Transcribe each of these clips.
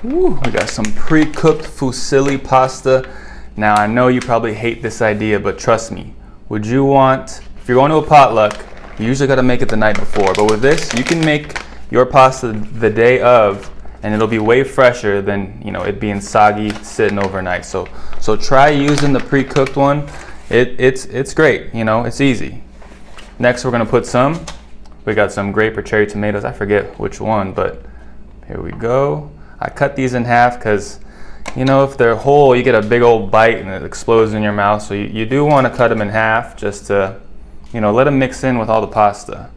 Woo, we got some pre-cooked fusilli pasta. Now I know you probably hate this idea, but trust me, if you're going to a potluck, you usually got to make it the night before. But with this, you can make your pasta the day of, and it'll be way fresher than it being soggy sitting overnight. So try using the pre-cooked one. It's great. It's easy. Next, we're gonna put we got some grape or cherry tomatoes. I forget which one, but here we go. I cut these in half because if they're whole, you get a big old bite and it explodes in your mouth. So you do want to cut them in half just to let them mix in with all the pasta.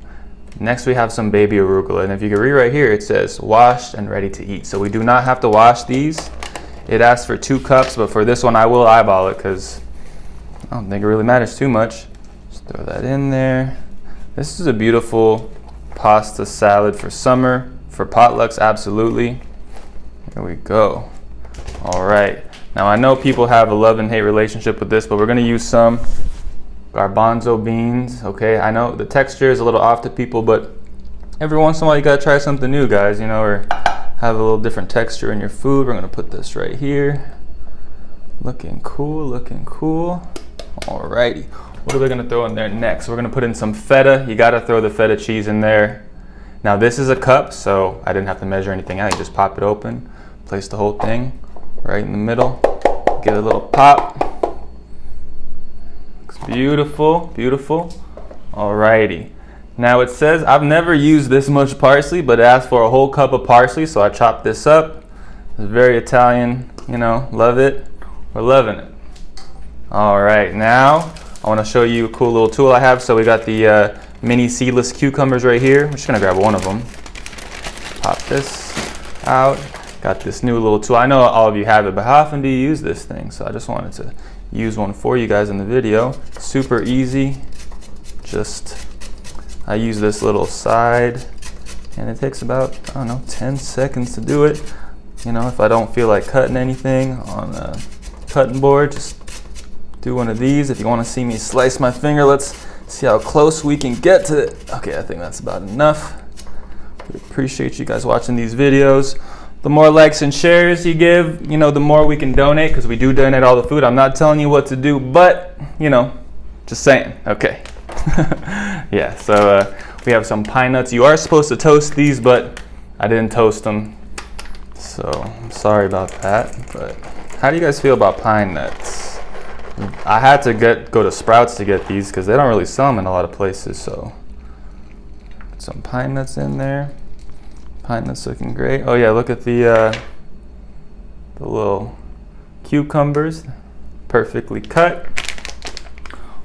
Next, we have some baby arugula, and if you can read right here, it says washed and ready to eat. So we do not have to wash these. It asks for 2 cups, but for this one I will eyeball it because I don't think it really matters too much. Just throw that in there. This is a beautiful pasta salad for summer, for potlucks, absolutely. Here we go. All right, now I know people have a love and hate relationship with this, but we're gonna use some garbanzo beans. Okay, I know the texture is a little off to people, but every once in a while you gotta try something new, guys, or have a little different texture in your food. We're gonna put this right here. Looking cool, looking cool. Alrighty, what are we gonna throw in there next? We're gonna put in some feta. You gotta throw the feta cheese in there. Now this is a cup, so I didn't have to measure anything out. You just pop it open, place the whole thing right in the middle, give it a little pop. Looks beautiful, beautiful. Alrighty. Now it says, I've never used this much parsley, but it asks for a whole cup of parsley, so I chopped this up. It's very Italian, love it. We're loving it. All right, now I want to show you a cool little tool I have. So we got the mini seedless cucumbers right here. I'm just gonna grab one of them. Pop this out. Got this new little tool. I know all of you have it, but how often do you use this thing? So I just wanted to use one for you guys in the video. Super easy. I use this little side, and it takes about, 10 seconds to do it. If I don't feel like cutting anything on a cutting board, just do one of these. If you want to see me slice my finger, let's see how close we can get to it. Okay, I think that's about enough. We appreciate you guys watching these videos. The more likes and shares you give, the more we can donate, because we do donate all the food. I'm not telling you what to do, but, just saying. Okay. Yeah, so we have some pine nuts. You are supposed to toast these, but I didn't toast them, so I'm sorry about that. But how do you guys feel about pine nuts? I had to go to Sprouts to get these because they don't really sell them in a lot of places. So put some pine nuts in there. Pine nuts looking great. Oh yeah, look at the little cucumbers, perfectly cut.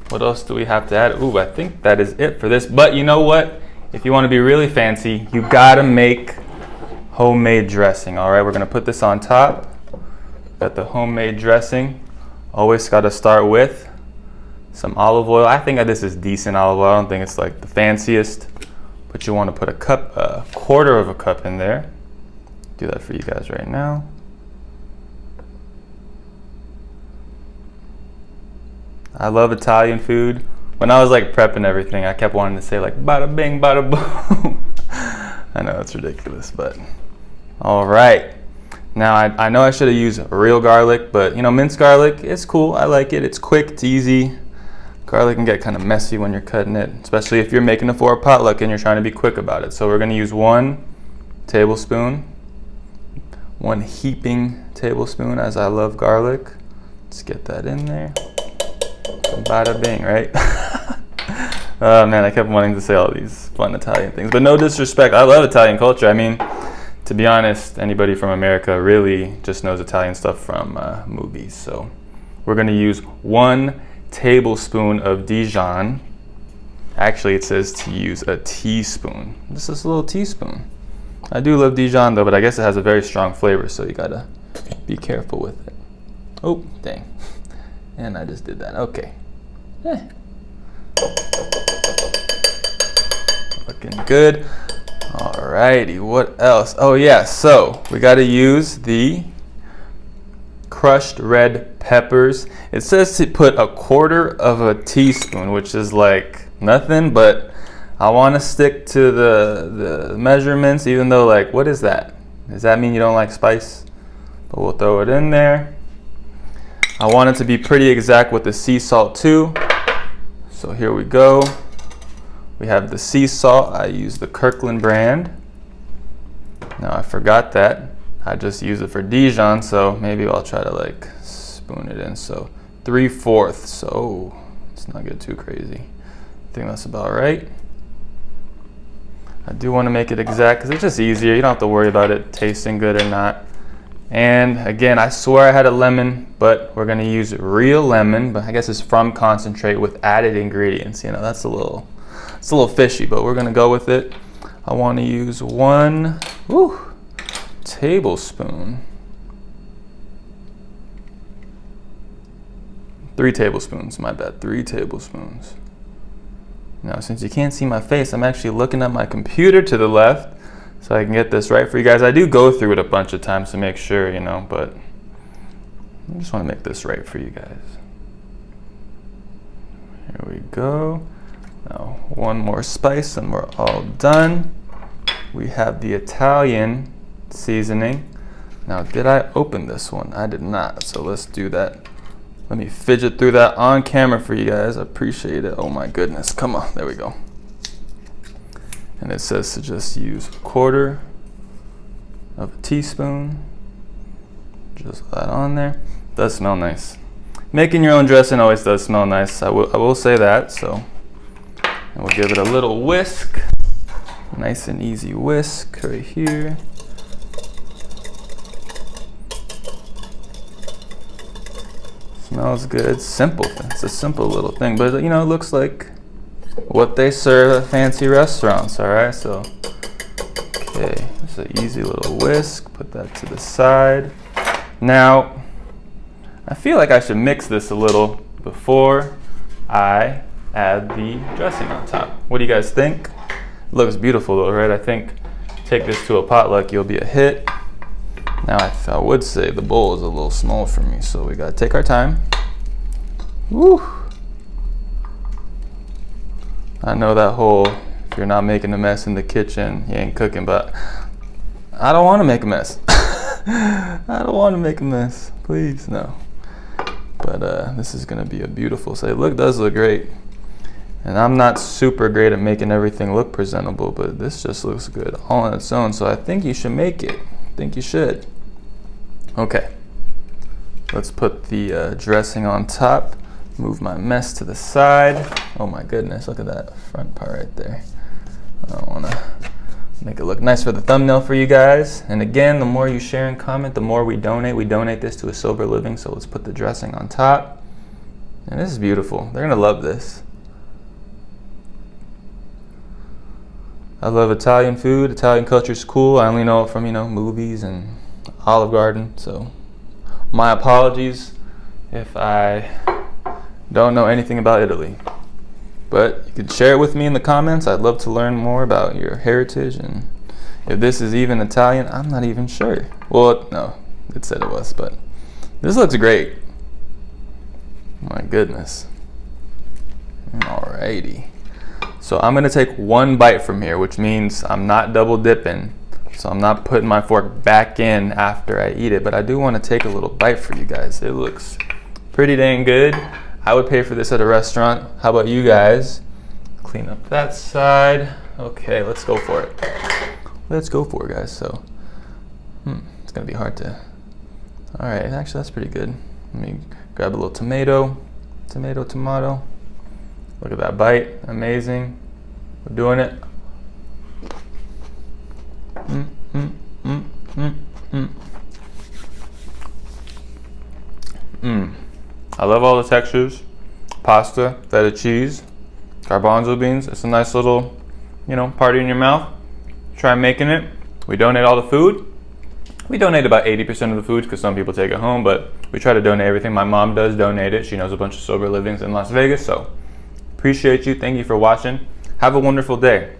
What else do we have to add? Ooh, I think that is it for this. But you know what? If you want to be really fancy, you gotta make homemade dressing. All right, we're gonna put this on top. Got the homemade dressing. Always gotta start with some olive oil. I think this is decent olive oil. I don't think it's like the fanciest, but you want to put a quarter of a cup in there. Do that for you guys right now. I love Italian food. When I was prepping everything, I kept wanting to say bada bing, bada boom. I know it's ridiculous, but all right. Now I know I should have used real garlic, but minced garlic is cool. I like it. It's quick, it's easy. Garlic can get kind of messy when you're cutting it, especially if you're making it for a potluck and you're trying to be quick about it. So we're gonna use 1 tablespoon, 1 heaping tablespoon, as I love garlic. Let's get that in there. Bada bing, right? Oh man, I kept wanting to say all these fun Italian things, but no disrespect. I love Italian culture. I mean, to be honest, anybody from America really just knows Italian stuff from movies. So we're gonna use 1 tablespoon of Dijon. Actually, it says to use a teaspoon. This is a little teaspoon. I do love Dijon though, but I guess it has a very strong flavor, so you gotta be careful with it. Oh, dang. And I just did that. Okay. Looking good. Alrighty, what else? Oh yeah, so we gotta use the crushed red peppers. It says to put a quarter of a teaspoon, which is nothing, but I want to stick to the measurements, even though what is that? Does that mean you don't like spice? But we'll throw it in there. I want it to be pretty exact with the sea salt too. So here we go. We have the sea salt. I use the Kirkland brand. Now I forgot that. I just use it for Dijon, so maybe I'll try to like spoon it in. So 3/4. So let's not get too crazy. I think that's about right. I do want to make it exact because it's just easier. You don't have to worry about it tasting good or not. And again, I swear I had a lemon, but we're gonna use real lemon, but I guess it's from concentrate with added ingredients. You know, it's a little fishy, but we're gonna go with it. I want to use 1 tablespoon. 3 tablespoons, my bad, 3 tablespoons. Now, since you can't see my face, I'm actually looking at my computer to the left so I can get this right for you guys. I do go through it a bunch of times to make sure, you know, but I just want to make this right for you guys. Here we go. Now, 1 more spice and we're all done. We have the Italian seasoning. Now, did I open this one? I did not, so let's do that. Let me fidget through that on camera for you guys. I appreciate it. Oh my goodness. Come on. There we go. And it says to just use 1/4 of a teaspoon. Just that on there. Does smell nice. Making your own dressing always does smell nice. I will say that. So, and we'll give it a little whisk. Nice and easy whisk right here. Smells good. Simple. It's a simple little thing, but you know, it looks like what they serve at fancy restaurants. All right, so okay, just an easy little whisk. Put that to the side. Now, I feel like I should mix this a little before I add the dressing on top. What do you guys think? It looks beautiful though, right? I think take this to a potluck, you'll be a hit. Now I would say the bowl is a little small for me, so we gotta take our time. Woo! I know that whole, if you're not making a mess in the kitchen, you ain't cooking, but I don't want to make a mess. I don't want to make a mess, please, no. But this is gonna be a beautiful set. It does look great. And I'm not super great at making everything look presentable, but this just looks good all on its own, so I think you should make it. I think you should. Okay, let's put the dressing on top. Move my mess to the side. Oh my goodness, look at that front part right there. I want to make it look nice for the thumbnail for you guys. And again, the more you share and comment, the more we donate. We donate this to A Sober Living, so let's put the dressing on top. And this is beautiful. They're gonna love this. I love Italian food. Italian culture is cool. I only know it from, you know, movies and Olive Garden. So my apologies if I don't know anything about Italy. But you can share it with me in the comments. I'd love to learn more about your heritage, and if this is even Italian, I'm not even sure. Well, no, it said it was, but this looks great. My goodness. Alrighty. So I'm gonna take 1 bite from here, which means I'm not double dipping. So I'm not putting my fork back in after I eat it, but I do wanna take a little bite for you guys. It looks pretty dang good. I would pay for this at a restaurant. How about you guys? Clean up that side. Okay, let's go for it. Let's go for it, guys. So, it's gonna be hard to, all right, actually that's pretty good. Let me grab a little tomato. Look at that bite, amazing. We're doing it. I love all the textures. Pasta, feta cheese, garbanzo beans. It's a nice little, you know, party in your mouth. Try making it. We donate all the food. We donate about 80% of the food because some people take it home, but we try to donate everything. My mom does donate it. She knows a bunch of sober livings in Las Vegas, so appreciate you. Thank you for watching. Have a wonderful day.